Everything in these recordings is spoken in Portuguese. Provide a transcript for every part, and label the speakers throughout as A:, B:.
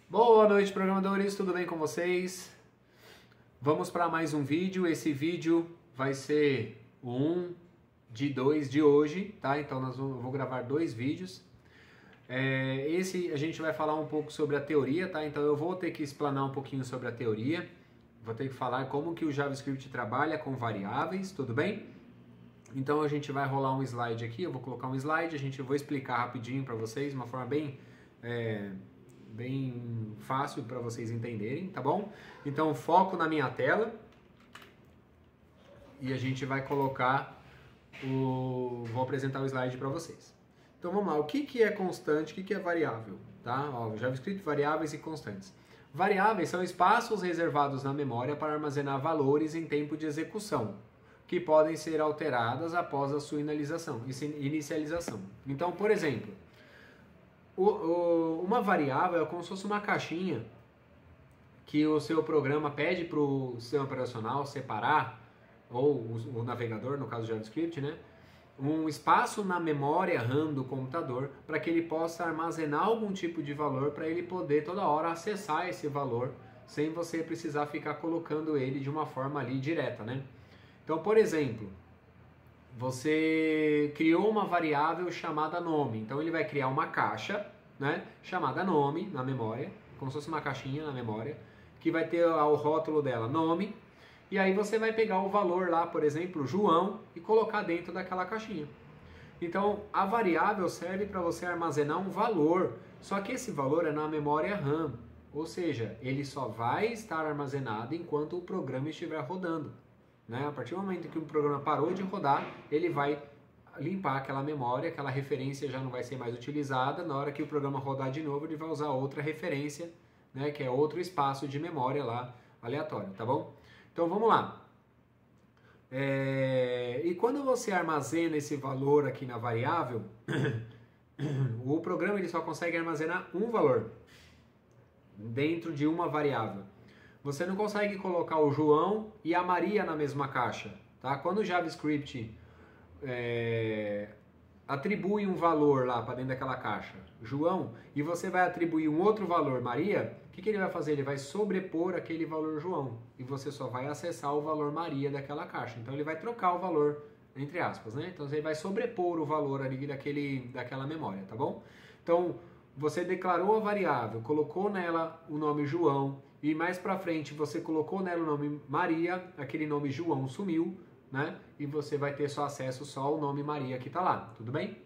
A: Boa noite, programadores, tudo bem com vocês? Vamos para mais um vídeo. Esse vídeo vai ser o 1 de 2 de hoje, tá? Então eu vou gravar dois vídeos. Esse a gente vai falar um pouco sobre a teoria, tá? Então eu vou ter que explanar um pouquinho sobre a teoria. Vou ter que falar como que o JavaScript trabalha com variáveis, tudo bem? Então a gente vai rolar um slide aqui, eu vou colocar um slide, vou explicar rapidinho para vocês, de uma forma bem fácil para vocês entenderem, tá bom? Então foco na minha tela e a gente vai colocar vou apresentar o slide para vocês. Então vamos lá, o que é constante, o que é variável, tá? Ó, JavaScript, variáveis e constantes. Variáveis são espaços reservados na memória para armazenar valores em tempo de execução, que podem ser alteradas após a sua inicialização. Então, por exemplo, uma variável é como se fosse uma caixinha que o seu programa pede para o sistema operacional separar, ou o navegador, no caso do JavaScript, né? Um espaço na memória RAM do computador para que ele possa armazenar algum tipo de valor para ele poder toda hora acessar esse valor sem você precisar ficar colocando ele de uma forma ali direta, né? Então, por exemplo, você criou uma variável chamada nome, então ele vai criar uma caixa, né, chamada nome na memória, como se fosse uma caixinha na memória, que vai ter o rótulo dela nome, e aí você vai pegar o valor lá, por exemplo, João, e colocar dentro daquela caixinha. Então, a variável serve para você armazenar um valor, só que esse valor é na memória RAM, ou seja, ele só vai estar armazenado enquanto o programa estiver rodando, né? A partir do momento que o programa parou de rodar, ele vai limpar aquela memória, aquela referência já não vai ser mais utilizada. Na hora que o programa rodar de novo, ele vai usar outra referência, né, que é outro espaço de memória lá, aleatório, tá bom? Então vamos lá. E quando você armazena esse valor aqui na variável, o programa ele só consegue armazenar um valor dentro de uma variável. Você não consegue colocar o João e a Maria na mesma caixa, tá? Quando o JavaScript atribui um valor lá para dentro daquela caixa, João, e você vai atribuir um outro valor, Maria, o que ele vai fazer? Ele vai sobrepor aquele valor João, e você só vai acessar o valor Maria daquela caixa. Então ele vai trocar o valor, entre aspas, né? Então ele vai sobrepor o valor ali daquela memória, tá bom? Então você declarou a variável, colocou nela o nome João, e mais pra frente você colocou nela o nome Maria, aquele nome João sumiu, né? E você vai ter só acesso só ao nome Maria que está lá, tudo bem?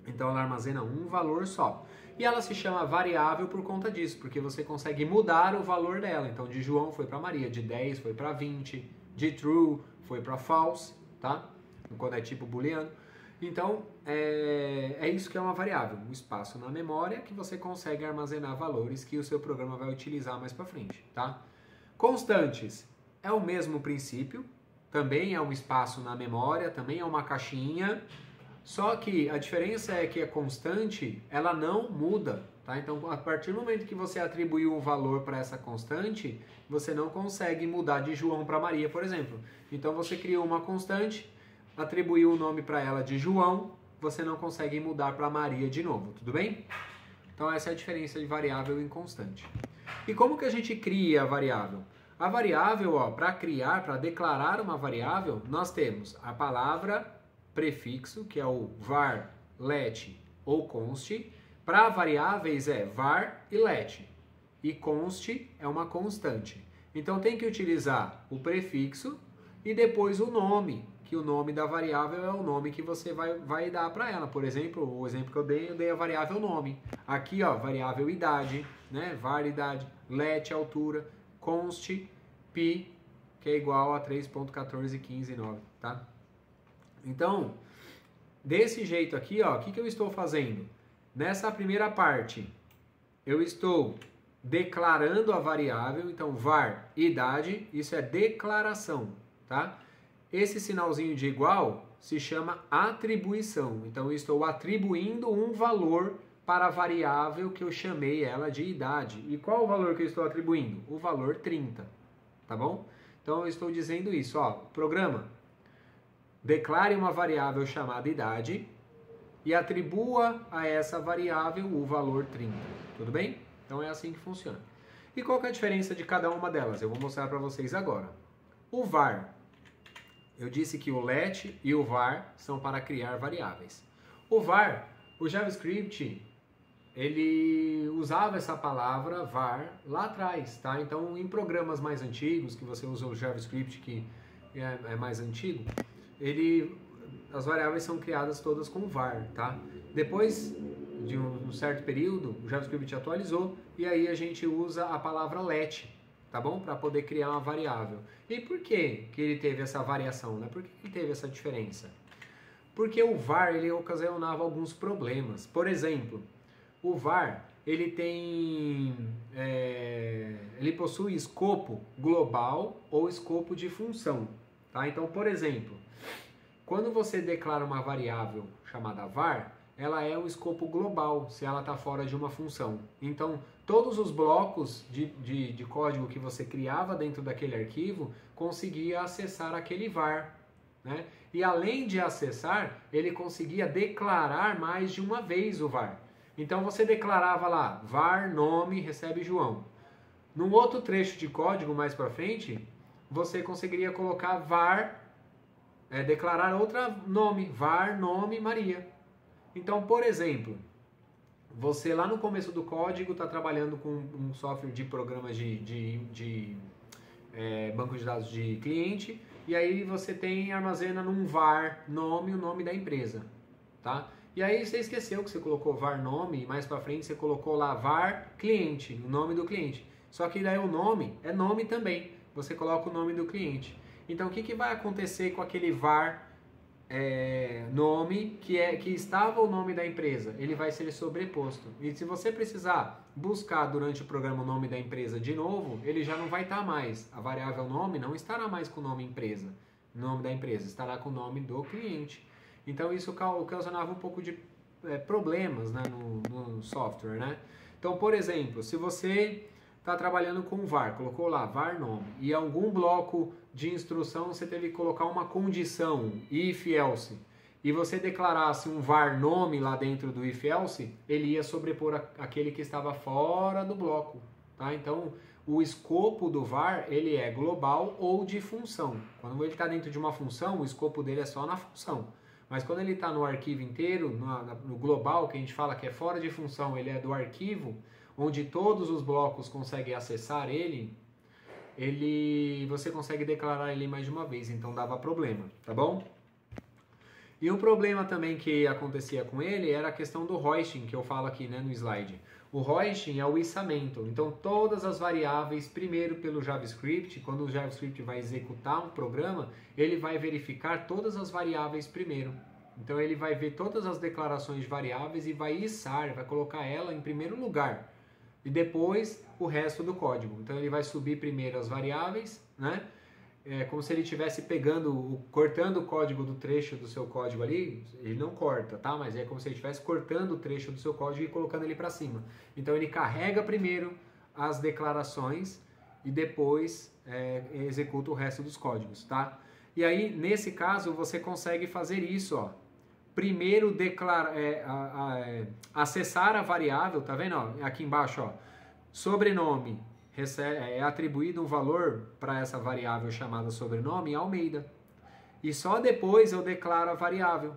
A: Então ela armazena um valor só. E ela se chama variável por conta disso, porque você consegue mudar o valor dela. Então de João foi para Maria, de 10 foi para 20, de true foi para false, tá? Quando é tipo booleano. Então é isso que é uma variável, um espaço na memória que você consegue armazenar valores que o seu programa vai utilizar mais para frente, tá? Constantes é o mesmo princípio. Também é um espaço na memória, também é uma caixinha, só que a diferença é que a constante, ela não muda, tá? Então, a partir do momento que você atribuiu um valor para essa constante, você não consegue mudar de João para Maria, por exemplo. Então, você criou uma constante, atribuiu o nome para ela de João, você não consegue mudar para Maria de novo, tudo bem? Então, essa é a diferença de variável e constante. E como que a gente cria a variável? A variável, para declarar uma variável, nós temos a palavra prefixo, que é o var, let ou const. Para variáveis é var e let. E const é uma constante. Então tem que utilizar o prefixo e depois o nome, que o nome da variável é o nome que você vai dar para ela. Por exemplo, o exemplo que eu dei a variável nome. Aqui, variável idade, né? Var idade, let altura, const pi, que é igual a 3.14159, tá? Então, desse jeito aqui, o que eu estou fazendo? Nessa primeira parte, eu estou declarando a variável, então var idade, isso é declaração, tá? Esse sinalzinho de igual se chama atribuição, então eu estou atribuindo um valor para a variável que eu chamei ela de idade. E qual o valor que eu estou atribuindo? O valor 30, tá bom? Então eu estou dizendo isso, programa, declare uma variável chamada idade e atribua a essa variável o valor 30, tudo bem? Então é assim que funciona. E qual que é a diferença de cada uma delas? Eu vou mostrar para vocês agora. O var, eu disse que o let e o var são para criar variáveis. O var, o JavaScript, ele usava essa palavra var lá atrás, tá? Então, em programas mais antigos, que você usa o JavaScript, que é mais antigo, as variáveis são criadas todas com var, tá? Depois de um certo período, o JavaScript atualizou e aí a gente usa a palavra let, tá bom? Para poder criar uma variável. E por que ele teve essa variação, né? Por que ele teve essa diferença? Porque o var, ele ocasionava alguns problemas. Por exemplo, o var, ele possui escopo global ou escopo de função, tá? Então, por exemplo, quando você declara uma variável chamada var, ela é um escopo global, se ela está fora de uma função. Então, todos os blocos de código que você criava dentro daquele arquivo conseguia acessar aquele var, né? E além de acessar, ele conseguia declarar mais de uma vez o var. Então, você declarava lá, var nome recebe João. Num outro trecho de código mais para frente, você conseguiria colocar var, declarar outro nome, var nome Maria. Então, por exemplo, você lá no começo do código está trabalhando com um software de programas de banco de dados de cliente, e aí você armazena num var nome o nome da empresa, tá? E aí você esqueceu que você colocou var nome, e mais para frente você colocou lá var cliente, o nome do cliente. Só que daí o nome é nome também, você coloca o nome do cliente. Então o que vai acontecer com aquele var nome que estava o nome da empresa? Ele vai ser sobreposto. E se você precisar buscar durante o programa o nome da empresa de novo, ele já não vai estar mais. A variável nome não estará mais com o nome empresa, o nome da empresa, estará com o nome do cliente. Então isso ocasionava um pouco de problemas, né, no software, né? Então, por exemplo, se você está trabalhando com var, colocou lá var nome, e algum bloco de instrução você teve que colocar uma condição, if else, e você declarasse um var nome lá dentro do if else, ele ia sobrepor aquele que estava fora do bloco, tá? Então, o escopo do var, ele é global ou de função. Quando ele está dentro de uma função, o escopo dele é só na função. Mas quando ele está no arquivo inteiro, no global, que a gente fala que é fora de função, ele é do arquivo, onde todos os blocos conseguem acessar você consegue declarar ele mais de uma vez, então dava problema, tá bom? E um problema também que acontecia com ele era a questão do hoisting, que eu falo aqui, né, no slide. O hoisting é o içamento, então todas as variáveis, primeiro pelo JavaScript, quando o JavaScript vai executar um programa, ele vai verificar todas as variáveis primeiro. Então ele vai ver todas as declarações de variáveis e vai içar, vai colocar ela em primeiro lugar. E depois o resto do código. Então ele vai subir primeiro as variáveis, né? Como se ele estivesse cortando o código do trecho do seu código ali. Ele não corta, tá? Mas é como se ele estivesse cortando o trecho do seu código e colocando ele para cima. Então ele carrega primeiro as declarações e depois executa o resto dos códigos, tá? E aí, nesse caso, você consegue fazer isso, ó. Primeiro acessar a variável, tá vendo? Ó, aqui embaixo, ó, sobrenome, é atribuído um valor para essa variável chamada sobrenome em Almeida. E só depois eu declaro a variável,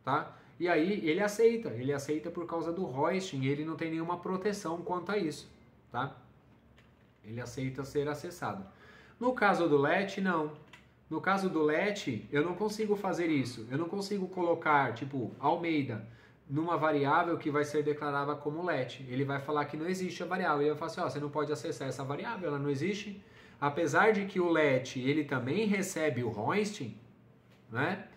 A: tá? E aí ele aceita por causa do hoisting, ele não tem nenhuma proteção quanto a isso, tá? Ele aceita ser acessado. No caso do let, não. No caso do let, eu não consigo fazer isso. Eu não consigo colocar, tipo, Almeida, numa variável que vai ser declarada como let. Ele vai falar que não existe a variável. Ele vai falar assim, ó, você não pode acessar essa variável, ela não existe. Apesar de que o let, ele também recebe o hoisting, né?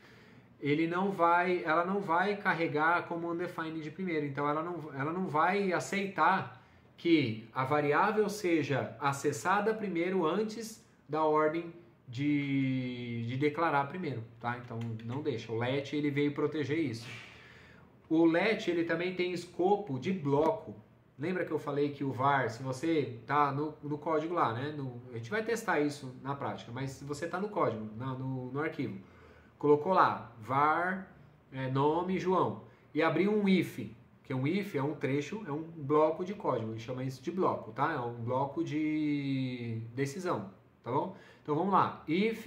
A: Ela não vai carregar como undefined de primeiro. Então, ela não vai aceitar que a variável seja acessada primeiro antes da ordem de declarar primeiro, tá? Então não deixa. O let, ele veio proteger isso. O let, ele também tem escopo de bloco. Lembra que eu falei que o var, se você tá no código lá, né? A gente vai testar isso na prática, mas se você tá no código, no arquivo, colocou lá var nome João e abriu um if. O Porque um if é um trecho, é um bloco de código, a gente chama isso de bloco, tá? É um bloco de decisão, tá bom? Então vamos lá, if,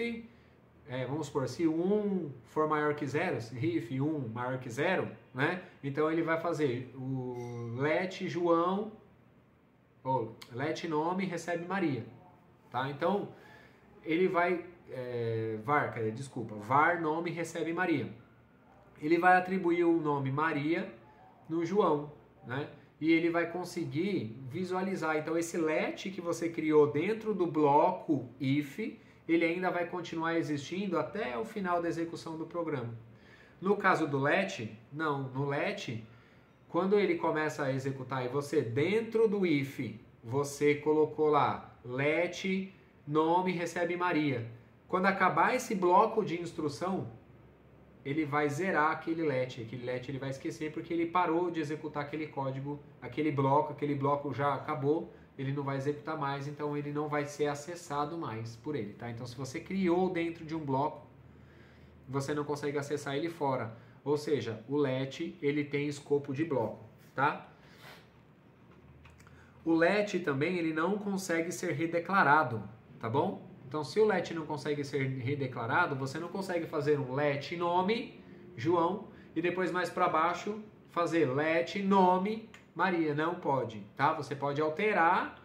A: vamos supor, se 1 for maior que 0, se if 1 maior que 0, né? Então ele vai fazer o let João, ou let nome recebe Maria, tá? Então ele vai, var nome recebe Maria. Ele vai atribuir o nome Maria no João, né? E ele vai conseguir visualizar. Então esse let que você criou dentro do bloco if, ele ainda vai continuar existindo até o final da execução do programa. No caso do let, não. No let, quando ele começa a executar e você dentro do if, você colocou lá let nome recebe Maria. Quando acabar esse bloco de instrução, ele vai zerar aquele let ele vai esquecer porque ele parou de executar aquele código, aquele bloco já acabou, ele não vai executar mais, então ele não vai ser acessado mais por ele, tá? Então se você criou dentro de um bloco, você não consegue acessar ele fora, ou seja, o let ele tem escopo de bloco, tá? O let também ele não consegue ser redeclarado, tá bom? Então, se o let não consegue ser redeclarado, você não consegue fazer um let nome, João, e depois mais para baixo fazer let nome, Maria. Não pode, tá? Você pode alterar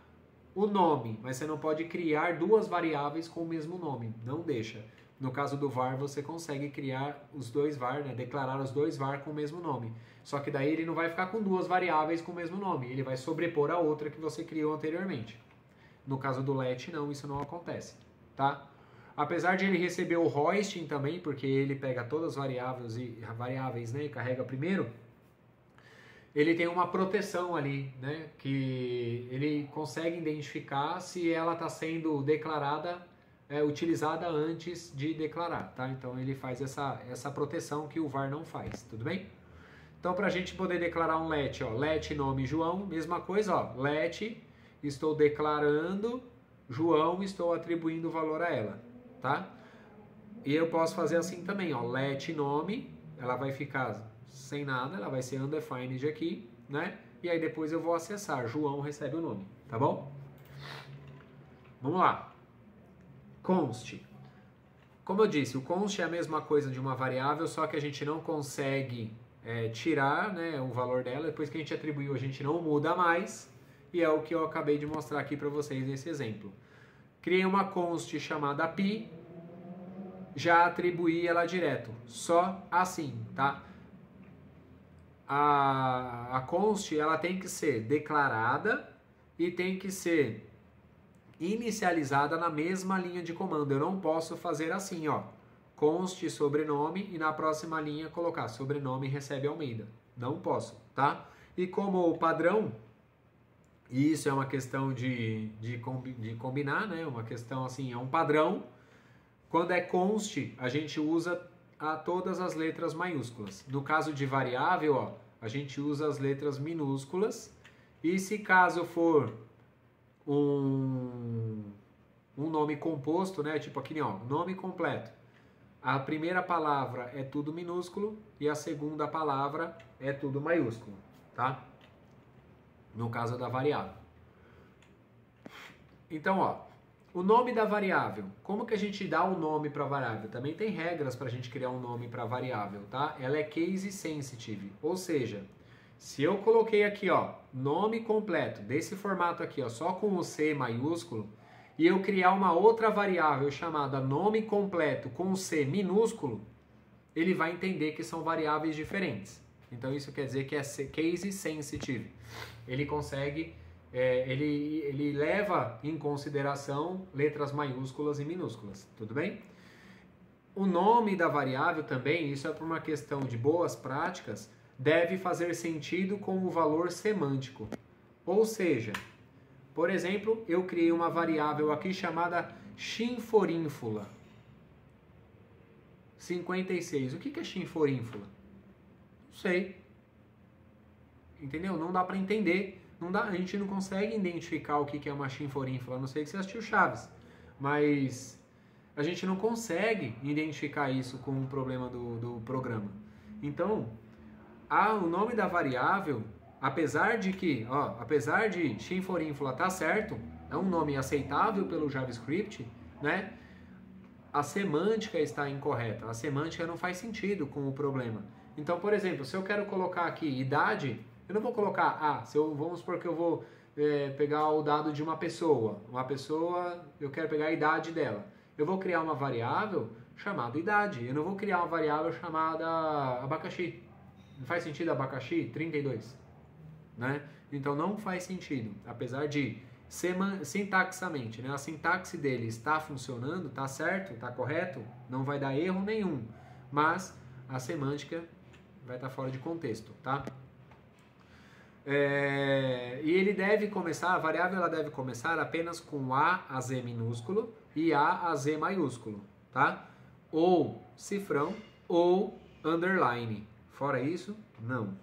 A: o nome, mas você não pode criar duas variáveis com o mesmo nome. Não deixa. No caso do var, você consegue criar os dois var, né? Declarar os dois var com o mesmo nome. Só que daí ele não vai ficar com duas variáveis com o mesmo nome. Ele vai sobrepor a outra que você criou anteriormente. No caso do let, não, isso não acontece. Tá? Apesar de ele receber o hoisting também, porque ele pega todas as variáveis, né, e carrega primeiro, ele tem uma proteção ali, né, que ele consegue identificar se ela está sendo declarada, utilizada antes de declarar, tá? Então ele faz essa proteção que o var não faz, tudo bem? Então para a gente poder declarar um let, ó, let nome João, mesma coisa, ó, let, estou declarando João, estou atribuindo valor a ela, tá? E eu posso fazer assim também, ó, let nome, ela vai ficar sem nada, ela vai ser undefined aqui, né? E aí depois eu vou acessar, João recebe o nome, tá bom? Vamos lá. Const. Como eu disse, o const é a mesma coisa de uma variável, só que a gente não consegue tirar, né, o valor dela, depois que a gente atribuiu a gente não muda mais, e é o que eu acabei de mostrar aqui para vocês nesse exemplo. Criei uma const chamada pi, já atribuí ela direto, só assim, tá? A const ela tem que ser declarada e tem que ser inicializada na mesma linha de comando. Eu não posso fazer assim, ó, const sobrenome e na próxima linha colocar sobrenome recebe Almeida. Não posso, tá? E como padrão, e isso é uma questão de combinar, né? Uma questão assim, é um padrão. Quando é const, a gente usa todas as letras maiúsculas. No caso de variável, ó, a gente usa as letras minúsculas. E se caso for um nome composto, né? Tipo aqui, ó, nome completo. A primeira palavra é tudo minúsculo e a segunda palavra é tudo maiúsculo, tá? No caso da variável. Então, ó, o nome da variável. Como que a gente dá o nome para a variável? Também tem regras para a gente criar um nome para a variável, tá? Ela é case sensitive, ou seja, se eu coloquei aqui, ó, nome completo, desse formato aqui, ó, só com o C maiúsculo, e eu criar uma outra variável chamada nome completo com o C minúsculo, ele vai entender que são variáveis diferentes. Então isso quer dizer que é case sensitive. Ele consegue, ele leva em consideração letras maiúsculas e minúsculas, tudo bem? O nome da variável também, isso é por uma questão de boas práticas, deve fazer sentido com o valor semântico. Ou seja, por exemplo, eu criei uma variável aqui chamada chinforínfula. 56. O que é chinforínfula? Não sei. Entendeu? Não dá para entender. A gente não consegue identificar o que é uma chinforínfula. A não sei que você assistiu Chaves. Mas a gente não consegue identificar isso com o problema do programa. Então, o nome da variável, apesar de Shinforinfla tá certo, é um nome aceitável pelo JavaScript, né? A semântica está incorreta. A semântica não faz sentido com o problema. Então, por exemplo, se eu quero colocar aqui idade, eu não vou colocar vamos supor que eu vou pegar o dado de uma pessoa. Uma pessoa, eu quero pegar a idade dela. Eu vou criar uma variável chamada idade. Eu não vou criar uma variável chamada abacaxi. Não faz sentido abacaxi? 32. Né? Então não faz sentido. Apesar de sintaxamente, né? A sintaxe dele está funcionando, está certo, está correto, não vai dar erro nenhum. Mas a semântica vai estar fora de contexto, tá? E ele deve começar, a variável ela deve começar apenas com A Z minúsculo e A Z maiúsculo, tá? Ou cifrão ou underline. Fora isso, não.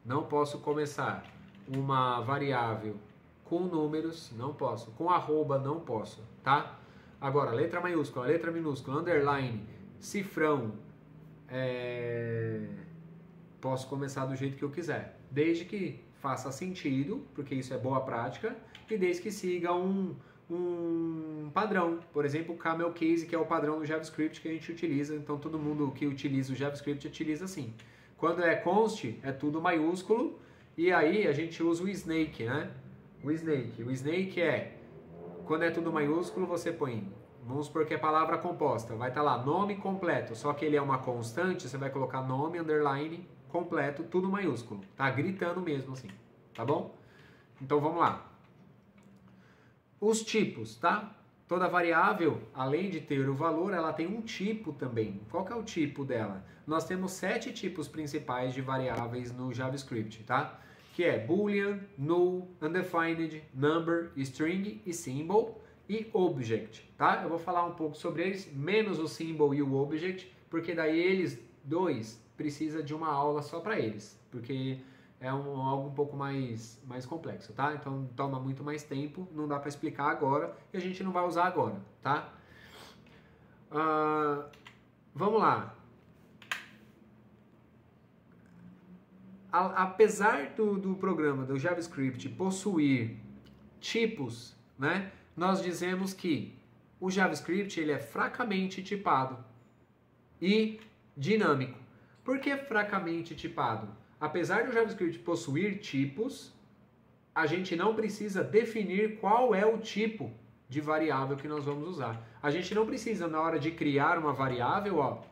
A: Não posso começar uma variável com números, não posso. Com arroba, não posso, tá? Agora, letra maiúscula, letra minúscula, underline, cifrão, posso começar do jeito que eu quiser. Desde que faça sentido, porque isso é boa prática, e desde que siga um padrão. Por exemplo, o camel case, que é o padrão do JavaScript que a gente utiliza. Então, todo mundo que utiliza o JavaScript utiliza assim. Quando é const, é tudo maiúsculo, e aí a gente usa o snake, né? O snake é, quando é tudo maiúsculo, você põe, vamos supor que é palavra composta, vai estar lá nome completo, só que ele é uma constante, você vai colocar nome, underline, completo, tudo maiúsculo, tá? Gritando mesmo assim, tá bom? Então vamos lá. Os tipos, tá? Toda variável, além de ter o valor, ela tem um tipo também. Qual que é o tipo dela? Nós temos 7 tipos principais de variáveis no JavaScript, tá? Que é boolean, null, undefined, number, string e symbol e object, tá? Eu vou falar um pouco sobre eles, menos o symbol e o object, porque daí eles dois precisa de uma aula só para eles, porque é algo um pouco mais complexo, tá? Então toma muito mais tempo, não dá para explicar agora e a gente não vai usar agora, tá? Vamos lá. Apesar do programa, do JavaScript, possuir tipos, né, nós dizemos que o JavaScript ele é fracamente tipado e dinâmico. Por que fracamente tipado? Apesar do JavaScript possuir tipos, a gente não precisa definir qual é o tipo de variável que nós vamos usar. A gente não precisa, na hora de criar uma variável,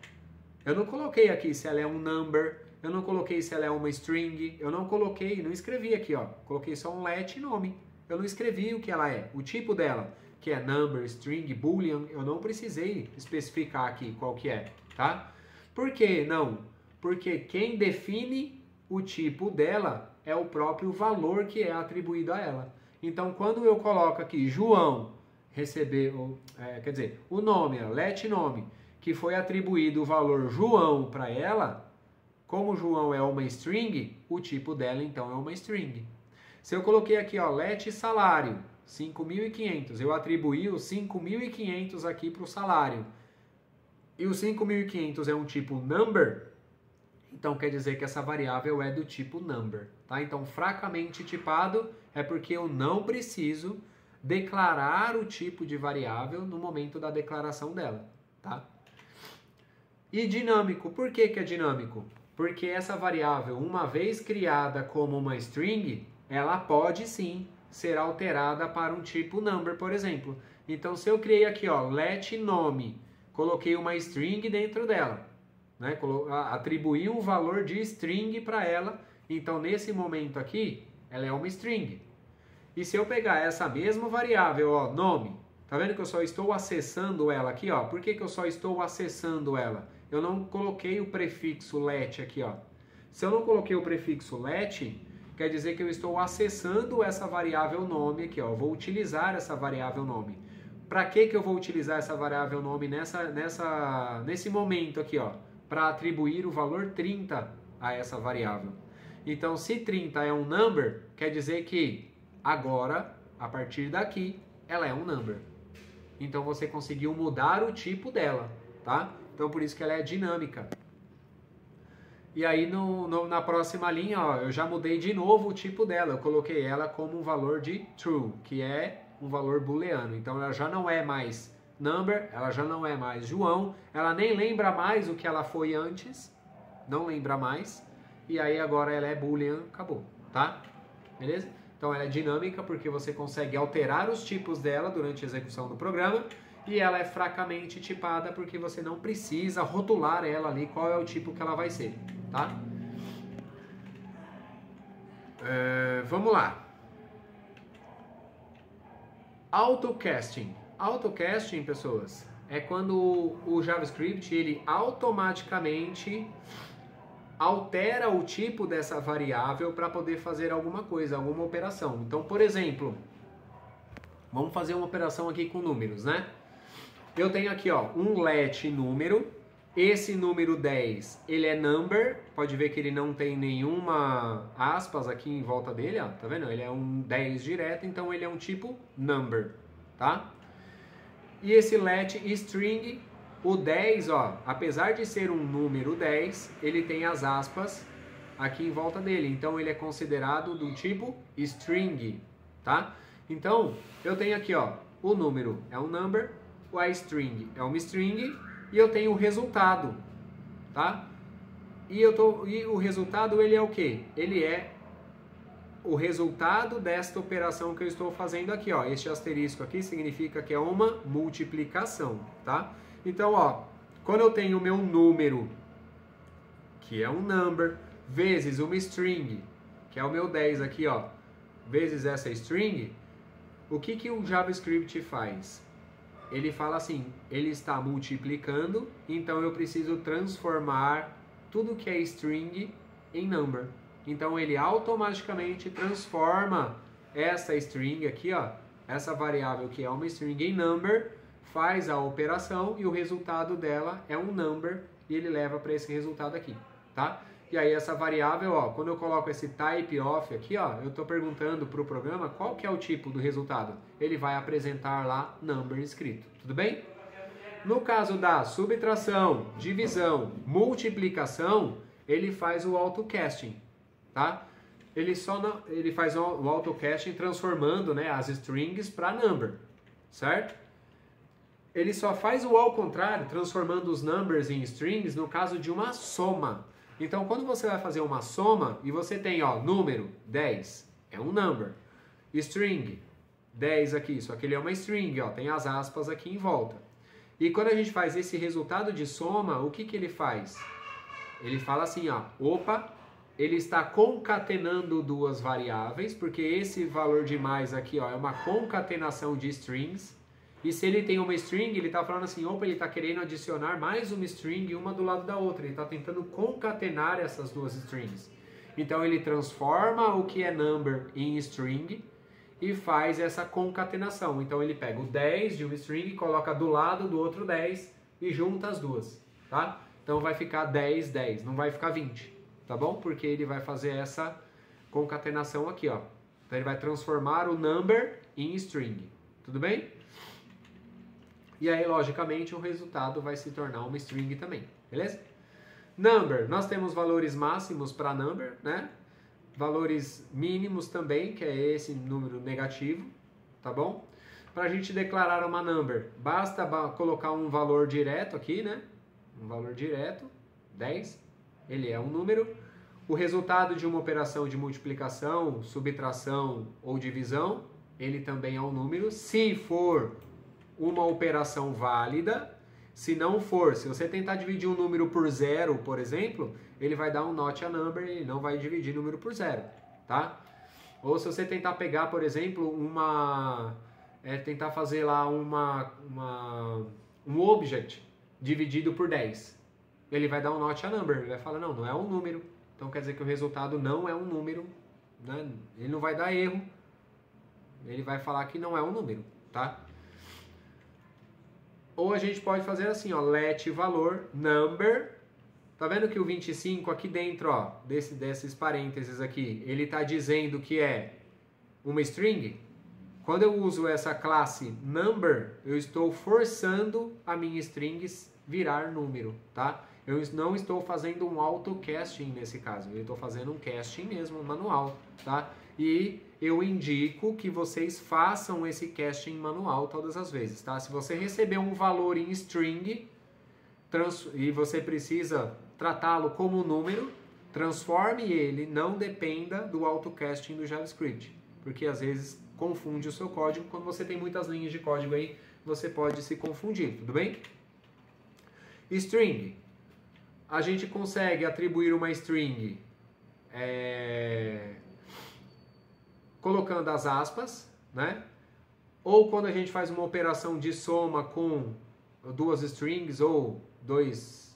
A: eu não coloquei aqui se ela é um number, eu não coloquei se ela é uma string, eu não escrevi aqui, coloquei só um let nome. Eu não escrevi o que ela é, o tipo dela, que é number, string, boolean, eu não precisei especificar aqui qual que é, tá? Por que não? Porque quem define o tipo dela é o próprio valor que é atribuído a ela. Então, quando eu coloco aqui João o nome, let nome, que foi atribuído o valor João para ela, como João é uma string, o tipo dela então é uma string. Se eu coloquei aqui, let salário, 5.500, eu atribuí os 5.500 aqui para o salário, e o 5.500 é um tipo number, então quer dizer que essa variável é do tipo number, tá? Então, fracamente tipado é porque eu não preciso declarar o tipo de variável no momento da declaração dela, tá? E dinâmico, por que que é dinâmico? Porque essa variável, uma vez criada como uma string, ela pode sim ser alterada para um tipo number, por exemplo. Então, se eu criei aqui, let nome, coloquei uma string dentro dela, né? Atribuí um valor de string para ela, então nesse momento aqui, ela é uma string. E se eu pegar essa mesma variável, nome, tá vendo que eu só estou acessando ela aqui, Por que que eu só estou acessando ela? Eu não coloquei o prefixo let aqui, Se eu não coloquei o prefixo let, quer dizer que eu estou acessando essa variável nome aqui, Eu vou utilizar essa variável nome. Para que que eu vou utilizar essa variável nome nesse momento aqui, Para atribuir o valor 30 a essa variável. Então, se 30 é um number, quer dizer que agora, a partir daqui, ela é um number. Então, você conseguiu mudar o tipo dela, tá? Então, por isso que ela é dinâmica. E aí na próxima linha, ó, eu já mudei de novo o tipo dela. Eu coloquei ela como um valor de true, que é um valor booleano. Então ela já não é mais number, ela já não é mais João, ela nem lembra mais o que ela foi antes, não lembra mais. E aí agora ela é boolean, acabou, tá? Beleza? Então ela é dinâmica porque você consegue alterar os tipos dela durante a execução do programa. E ela é fracamente tipada porque você não precisa rotular ela ali qual é o tipo que ela vai ser, tá? Vamos lá. Autocasting. Autocasting, pessoas, é quando o JavaScript ele automaticamente altera o tipo dessa variável para poder fazer alguma coisa, alguma operação. Então, por exemplo, vamos fazer uma operação aqui com números, né? Eu tenho aqui, ó, um let número. Esse número 10, ele é number. Pode ver que ele não tem nenhuma aspas aqui em volta dele, ó. Tá vendo? Ele é um 10 direto, então ele é um tipo number, tá? E esse let string, o 10, ó, apesar de ser um número 10, ele tem as aspas aqui em volta dele. Então ele é considerado do tipo string, tá? Então, eu tenho aqui, ó, o número é um number, a string é uma string e eu tenho o resultado, tá? E o resultado ele é o quê? Ele é o resultado desta operação que eu estou fazendo aqui, ó. Este asterisco aqui significa que é uma multiplicação, tá? Então, ó, quando eu tenho o meu número, que é um number, vezes uma string, que é o meu 10 aqui, ó, vezes essa string, o que que o JavaScript faz? Ele fala assim, ele está multiplicando, então eu preciso transformar tudo que é string em number. Então ele automaticamente transforma essa string aqui, ó, essa variável que é uma string em number, faz a operação e o resultado dela é um number e ele leva para esse resultado aqui, tá? E aí essa variável, ó, quando eu coloco esse type of aqui, ó, eu estou perguntando para o programa qual que é o tipo do resultado. Ele vai apresentar lá number escrito, tudo bem? No caso da subtração, divisão, multiplicação, ele faz o autocasting, tá? Ele faz o autocasting transformando, né, as strings para number, certo? Ele só faz o ao contrário, transformando os numbers em strings no caso de uma soma. Então, quando você vai fazer uma soma e você tem, ó, número 10, é um number. String, 10 aqui, só que ele é uma string, ó, tem as aspas aqui em volta. E quando a gente faz esse resultado de soma, o que que ele faz? Ele fala assim, ó, opa, ele está concatenando duas variáveis, porque esse valor de mais aqui, ó, é uma concatenação de strings. E se ele tem uma string, ele está falando assim, opa, ele está querendo adicionar mais uma string uma do lado da outra. Ele está tentando concatenar essas duas strings. Então ele transforma o que é number em string e faz essa concatenação. Então ele pega o 10 de uma string, coloca do lado do outro 10 e junta as duas, tá? Então vai ficar 10, 10, não vai ficar 20, tá bom? Porque ele vai fazer essa concatenação aqui, ó. Então ele vai transformar o number em string, tudo bem? E aí, logicamente, o resultado vai se tornar uma string também, beleza? Number, nós temos valores máximos para number, né? Valores mínimos também, que é esse número negativo, tá bom? Para a gente declarar uma number, basta colocar um valor direto aqui, né? Um valor direto, 10, ele é um número. O resultado de uma operação de multiplicação, subtração ou divisão, ele também é um número. Se for uma operação válida, se não for, se você tentar dividir um número por zero, por exemplo, ele vai dar um not a number e não vai dividir número por zero, tá? Ou se você tentar pegar, por exemplo, tentar fazer lá um object dividido por 10, ele vai dar um not a number, ele vai falar, não, não é um número, então quer dizer que o resultado não é um número, né? Ele não vai dar erro, ele vai falar que não é um número, tá? Ou a gente pode fazer assim, ó, let valor number. Tá vendo que o 25 aqui dentro, ó, desses parênteses aqui, ele tá dizendo que é uma string? Quando eu uso essa classe number, eu estou forçando a minha string virar número, tá? Eu não estou fazendo um auto-casting nesse caso, eu estou fazendo um casting mesmo, manual, tá? E eu indico que vocês façam esse casting manual todas as vezes, tá? Se você receber um valor em string e você precisa tratá-lo como número, transforme ele, não dependa do autocasting do JavaScript, porque às vezes confunde o seu código. Quando você tem muitas linhas de código aí, você pode se confundir, tudo bem? String. A gente consegue atribuir uma string colocando as aspas, né? Ou quando a gente faz uma operação de soma com duas strings ou dois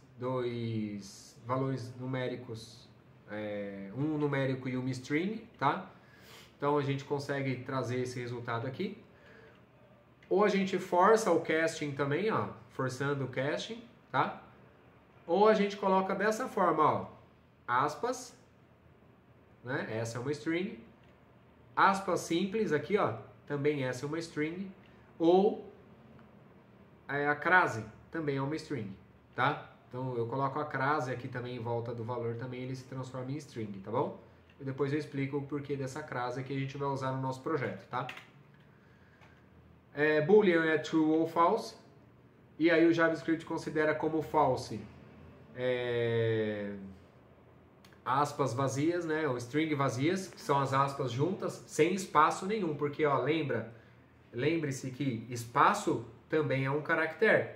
A: valores numéricos, um numérico e uma string, tá? Então a gente consegue trazer esse resultado aqui. Ou a gente força o casting também, ó, forçando o casting, tá? Ou a gente coloca dessa forma, ó, aspas, né? Essa é uma string. Aspas simples aqui, ó, também essa é uma string. Ou a crase também é uma string, tá? Então eu coloco a crase aqui também em volta do valor, também ele se transforma em string, tá bom? E depois eu explico o porquê dessa crase que a gente vai usar no nosso projeto, tá? Boolean é true ou false. E aí o JavaScript considera como false aspas vazias, né? Ou string vazias, que são as aspas juntas, sem espaço nenhum. Porque, ó, lembre-se que espaço também é um caractere.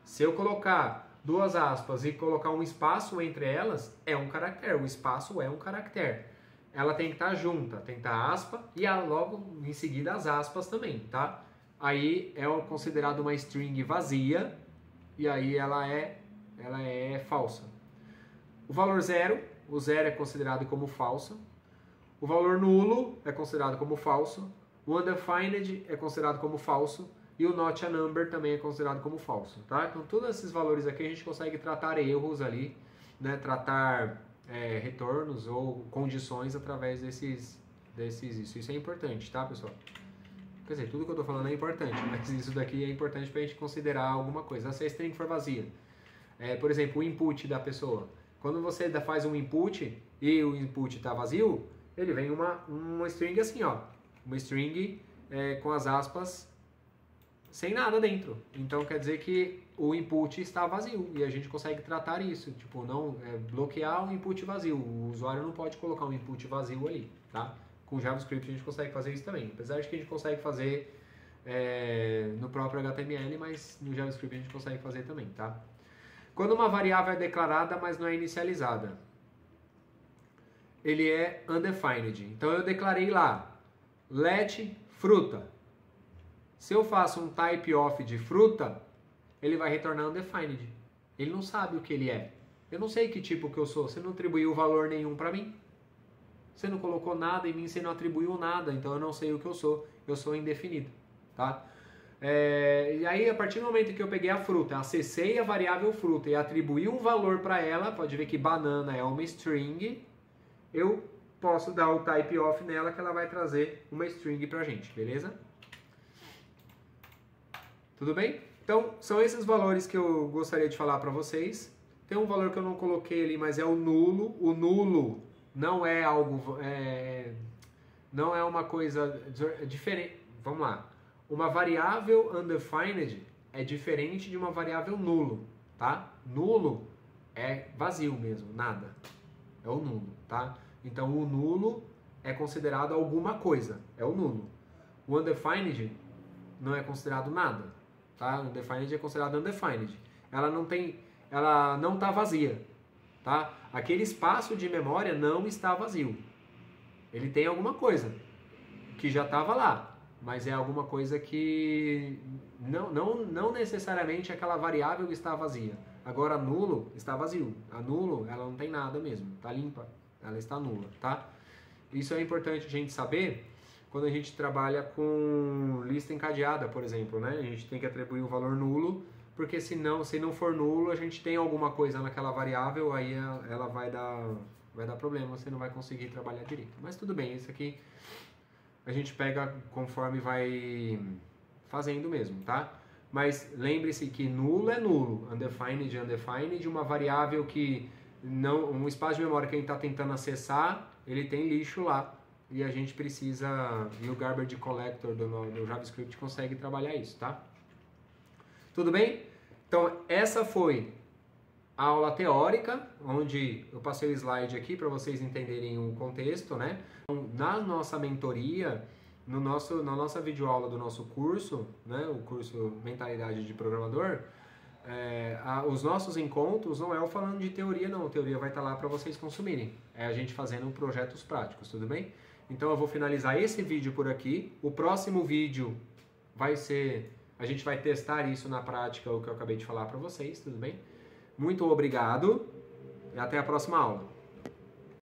A: Se eu colocar duas aspas e colocar um espaço entre elas, é um caractere. O espaço é um caractere. Ela tem que estar junta, tem que estar aspa e logo em seguida as aspas também, tá? Aí é considerado uma string vazia e aí ela é falsa. O valor zero, o zero é considerado como falso. O valor nulo é considerado como falso. O undefined é considerado como falso. E o not a number também é considerado como falso, tá? Então todos esses valores aqui a gente consegue tratar erros ali, né? Tratar retornos ou condições através desses isso. Isso é importante, tá, pessoal? Quer dizer, tudo que eu tô falando é importante, mas isso daqui é importante pra gente considerar alguma coisa. Se a string for vazia, por exemplo, o input da pessoa. Quando você faz um input e o input está vazio, ele vem uma string assim, ó. Uma string com as aspas sem nada dentro. Então quer dizer que o input está vazio e a gente consegue tratar isso. Tipo, não bloquear o input vazio. O usuário não pode colocar um input vazio ali, tá? Com JavaScript a gente consegue fazer isso também. Apesar de que a gente consegue fazer no próprio HTML, mas no JavaScript a gente consegue fazer também, tá? Quando uma variável é declarada, mas não é inicializada, ele é undefined. Então eu declarei lá, let fruta. Se eu faço um type of de fruta, ele vai retornar undefined. Ele não sabe o que ele é. Eu não sei que tipo que eu sou. Você não atribuiu valor nenhum para mim. Você não colocou nada em mim, você não atribuiu nada. Então eu não sei o que eu sou. Eu sou indefinido, tá? E aí, a partir do momento que eu peguei a fruta, acessei a variável fruta e atribuí um valor para ela, pode ver que banana é uma string, eu posso dar o type of nela que ela vai trazer uma string pra gente, beleza? Tudo bem? Então, são esses valores que eu gostaria de falar para vocês. Tem um valor que eu não coloquei ali, mas é o nulo. O nulo não é algo... não é uma coisa diferente. Vamos lá. Uma variável undefined é diferente de uma variável nulo, tá? Nulo é vazio mesmo, nada. É o nulo, tá? Então, o nulo é considerado alguma coisa, é o nulo. O undefined não é considerado nada, tá? O undefined é considerado undefined. Ela não está vazia, tá? Aquele espaço de memória não está vazio. Ele tem alguma coisa que já estava lá. Mas é alguma coisa que não necessariamente aquela variável está vazia. Agora, nulo está vazio. A nulo, ela não tem nada mesmo. Está limpa. Ela está nula, tá? Isso é importante a gente saber quando a gente trabalha com lista encadeada, por exemplo, né? A gente tem que atribuir um valor nulo, porque se não for nulo, a gente tem alguma coisa naquela variável, aí ela vai dar problema, você não vai conseguir trabalhar direito. Mas tudo bem, isso aqui... a gente pega conforme vai fazendo mesmo, tá? mas lembre-se que nulo é nulo, undefined é undefined, uma variável que não, um espaço de memória que a gente está tentando acessar, ele tem lixo lá, e a gente precisa, e o garbage collector do JavaScript consegue trabalhar isso, tá? Tudo bem? Então, essa foi a aula teórica, onde eu passei o slide aqui para vocês entenderem o contexto, né? Então, na nossa mentoria, na nossa videoaula do nosso curso, né? O curso Mentalidade de Programador, os nossos encontros não é eu falando de teoria, não. A teoria vai estar lá para vocês consumirem. É a gente fazendo projetos práticos, tudo bem? Então, eu vou finalizar esse vídeo por aqui. O próximo vídeo vai ser... A gente vai testar isso na prática, o que eu acabei de falar para vocês, tudo bem? Muito obrigado e até a próxima aula.